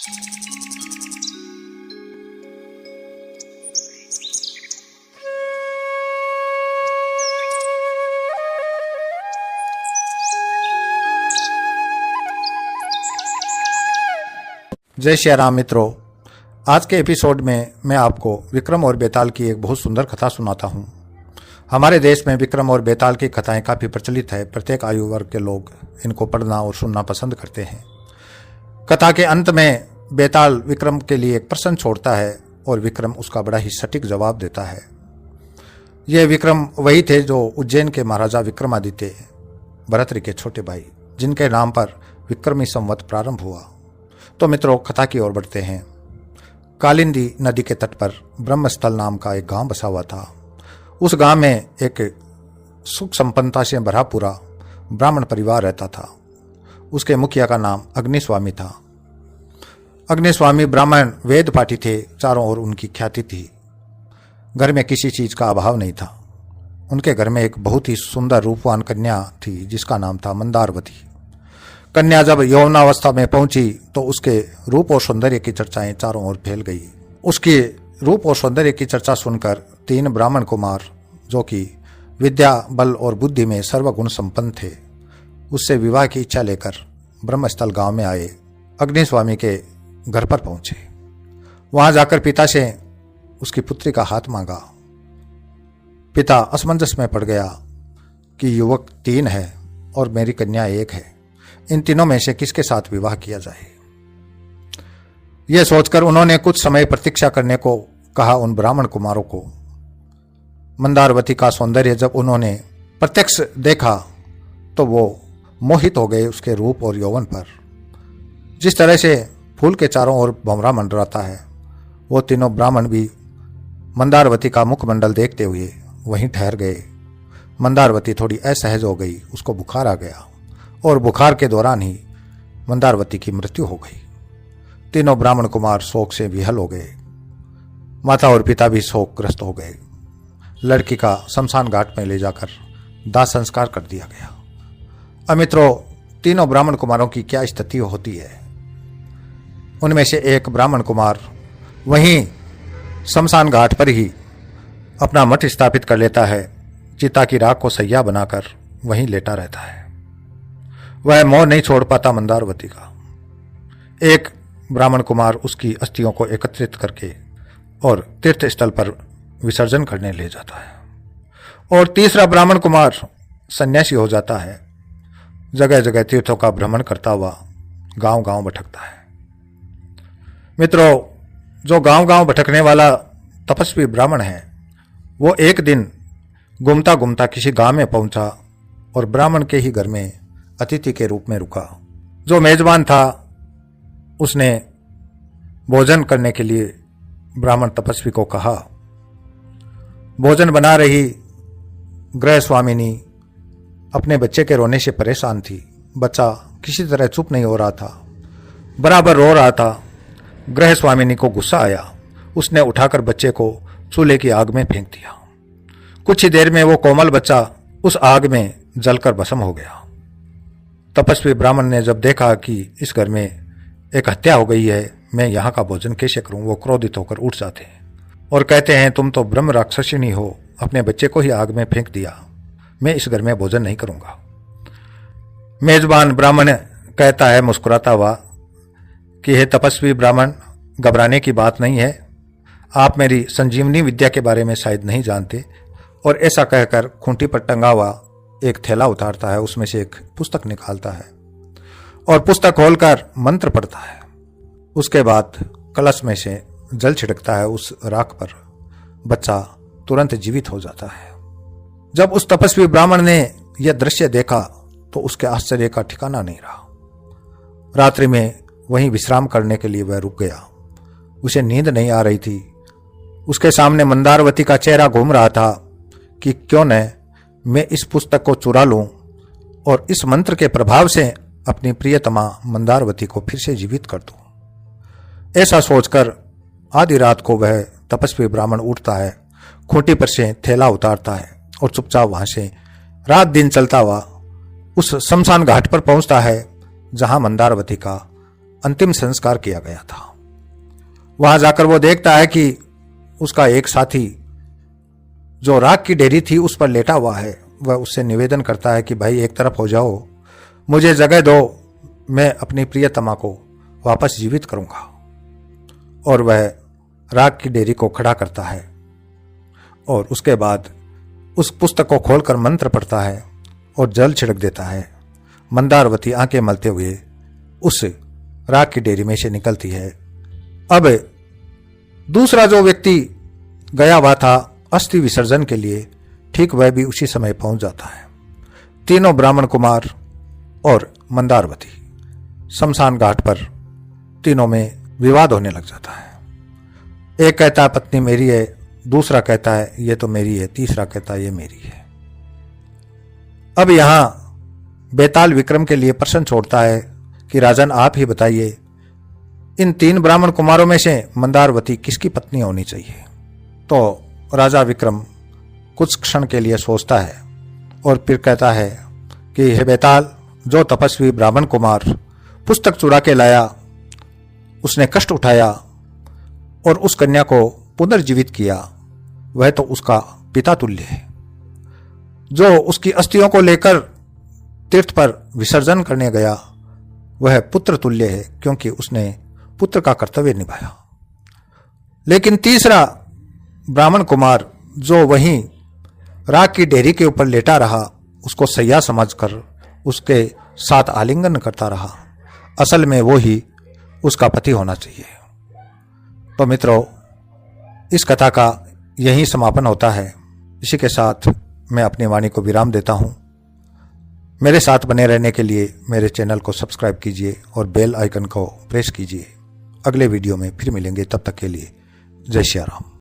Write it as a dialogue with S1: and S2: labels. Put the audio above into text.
S1: जय श्री राम मित्रों, आज के एपिसोड में मैं आपको विक्रम और बेताल की एक बहुत सुंदर कथा सुनाता हूँ। हमारे देश में विक्रम और बेताल की कथाएं काफ़ी प्रचलित है। प्रत्येक आयु वर्ग के लोग इनको पढ़ना और सुनना पसंद करते हैं। कथा के अंत में बेताल विक्रम के लिए एक प्रश्न छोड़ता है और विक्रम उसका बड़ा ही सटीक जवाब देता है। ये विक्रम वही थे जो उज्जैन के महाराजा विक्रमादित्य भरतरी के छोटे भाई, जिनके नाम पर विक्रमी संवत प्रारंभ हुआ। तो मित्रों, कथा की ओर बढ़ते हैं। कालिंदी नदी के तट पर ब्रह्मस्थल नाम का एक गांव बसा हुआ था। उस गांव में एक सुख संपन्नता से भरा पूरा ब्राह्मण परिवार रहता था। उसके मुखिया का नाम अग्निस्वामी था। अग्निस्वामी ब्राह्मण वेद पाठी थे। चारों ओर उनकी ख्याति थी। घर में किसी चीज का अभाव नहीं था। उनके घर में एक बहुत ही सुंदर रूपवान कन्या थी जिसका नाम था मंदारवती। कन्या जब यौवनावस्था में पहुंची तो उसके रूप और सौंदर्य की चर्चाएं चारों ओर फैल गई। उसके रूप और सौंदर्य की चर्चा सुनकर 3 ब्राह्मण कुमार, जो कि विद्या, बल और बुद्धि में सर्वगुण संपन्न थे, उससे विवाह की इच्छा लेकर ब्रह्मस्थल गांव में आए। अग्निस्वामी के घर पर पहुंचे। वहां जाकर पिता से उसकी पुत्री का हाथ मांगा। पिता असमंजस में पड़ गया कि युवक 3 है और मेरी कन्या 1 है। इन तीनों में से किसके साथ विवाह किया जाए? यह सोचकर उन्होंने कुछ समय प्रतीक्षा करने को कहा उन ब्राह्मण कुमारों को। मंदारवती का सौंदर्य जब उन्होंने प्रत्यक्ष देखा तो वो मोहित हो गए उसके रूप और यौवन पर। जिस तरह से फूल के चारों ओर भंवरा मंडराता है, वो तीनों ब्राह्मण भी मंदारवती का मुखमंडल देखते हुए वहीं ठहर गए। मंदारवती थोड़ी असहज हो गई। उसको बुखार आ गया और बुखार के दौरान ही मंदारवती की मृत्यु हो गई। तीनों ब्राह्मण कुमार शोक से विहल हो गए। माता और पिता भी शोकग्रस्त हो गए। लड़की का शमशान घाट में ले जाकर दाह संस्कार कर दिया गया। अब मित्रों, तीनों ब्राह्मण कुमारों की क्या स्थिति होती है? उनमें से एक ब्राह्मण कुमार वहीं शमशान घाट पर ही अपना मठ स्थापित कर लेता है। चिता की राख को सैया बनाकर वहीं लेटा रहता है। वह मोह नहीं छोड़ पाता मंदारवती का। एक ब्राह्मण कुमार उसकी अस्थियों को एकत्रित करके और तीर्थ स्थल पर विसर्जन करने ले जाता है। और तीसरा ब्राह्मण कुमार सन्यासी हो जाता है। जगह जगह तीर्थों का भ्रमण करता हुआ गांव गांव भटकता है। मित्रों, जो गांव गांव भटकने वाला तपस्वी ब्राह्मण है, वो एक दिन घूमता घूमता किसी गांव में पहुंचा और ब्राह्मण के ही घर में अतिथि के रूप में रुका। जो मेजबान था उसने भोजन करने के लिए ब्राह्मण तपस्वी को कहा। भोजन बना रही गृह स्वामिनी अपने बच्चे के रोने से परेशान थी। बच्चा किसी तरह चुप नहीं हो रहा था, बराबर रो रहा था। गृह स्वामिनी को गुस्सा आया। उसने उठाकर बच्चे को चूल्हे की आग में फेंक दिया। कुछ ही देर में वो कोमल बच्चा उस आग में जलकर भस्म हो गया। तपस्वी ब्राह्मण ने जब देखा कि इस घर में एक हत्या हो गई है, मैं यहाँ का भोजन कैसे करूं, वो क्रोधित होकर उठ जाते हैं और कहते हैं, तुम तो ब्रह्म राक्षसिनी हो, अपने बच्चे को ही आग में फेंक दिया, मैं इस घर में भोजन नहीं करूंगा। मेजबान ब्राह्मण कहता है मुस्कुराता हुआ कि हे तपस्वी ब्राह्मण, घबराने की बात नहीं है। आप मेरी संजीवनी विद्या के बारे में शायद नहीं जानते। और ऐसा कहकर खूंटी पर टंगा हुआ एक थैला उतारता है। उसमें से एक पुस्तक निकालता है और पुस्तक खोलकर मंत्र पढ़ता है। उसके बाद कलश में से जल छिड़कता है उस राख पर। बच्चा तुरंत जीवित हो जाता है। जब उस तपस्वी ब्राह्मण ने यह दृश्य देखा तो उसके आश्चर्य का ठिकाना नहीं रहा। रात्रि में वहीं विश्राम करने के लिए वह रुक गया। उसे नींद नहीं आ रही थी। उसके सामने मंदारवती का चेहरा घूम रहा था कि क्यों न मैं इस पुस्तक को चुरा लूं और इस मंत्र के प्रभाव से अपनी प्रियतमा मंदारवती को फिर से जीवित कर दूं। ऐसा सोचकर आधी रात को वह तपस्वी ब्राह्मण उठता है, खूंटी पर से थैला उतारता है और चुपचाप वहां से रात दिन चलता हुआ उस शमशान घाट पर पहुंचता है जहां मंदारवती का अंतिम संस्कार किया गया था। वहां जाकर वो देखता है कि उसका एक साथी जो राख की ढेरी थी उस पर लेटा हुआ है। वह उससे निवेदन करता है कि भाई एक तरफ हो जाओ, मुझे जगह दो, मैं अपनी प्रियतमा को वापस जीवित करूंगा। और वह राख की ढेरी को खड़ा करता है और उसके बाद उस पुस्तक को खोलकर मंत्र पढ़ता है और जल छिड़क देता है। मंदारवती आंखें मलते हुए उस राख की ढेरी में से निकलती है। अब दूसरा जो व्यक्ति गया हुआ था अस्थि विसर्जन के लिए, ठीक वह भी उसी समय पहुंच जाता है। तीनों ब्राह्मण कुमार और मंदारवती शमशान घाट पर तीनों में विवाद होने लग जाता है। एक कहता है पत्नी मेरी है, दूसरा कहता है ये तो मेरी है, तीसरा कहता है ये मेरी है। अब यहां बेताल विक्रम के लिए प्रश्न छोड़ता है कि राजन आप ही बताइए, इन 3 ब्राह्मण कुमारों में से मंदारवती किसकी पत्नी होनी चाहिए। तो राजा विक्रम कुछ क्षण के लिए सोचता है और फिर कहता है कि हे बेताल, जो तपस्वी ब्राह्मण कुमार पुस्तक चुरा के लाया, उसने कष्ट उठाया और उस कन्या को पुनर्जीवित किया, वह तो उसका पिता तुल्य है। जो उसकी अस्थियों को लेकर तीर्थ पर विसर्जन करने गया, वह पुत्र तुल्य है, क्योंकि उसने पुत्र का कर्तव्य निभाया। लेकिन तीसरा ब्राह्मण कुमार जो वहीं राख की ढेरी के ऊपर लेटा रहा, उसको सैया समझकर उसके साथ आलिंगन करता रहा, असल में वो ही उसका पति होना चाहिए। तो मित्रों, इस कथा का यही समापन होता है। इसी के साथ मैं अपनी वाणी को विराम देता हूं। मेरे साथ बने रहने के लिए मेरे चैनल को सब्सक्राइब कीजिए और बेल आइकन को प्रेस कीजिए। अगले वीडियो में फिर मिलेंगे, तब तक के लिए जय श्री राम।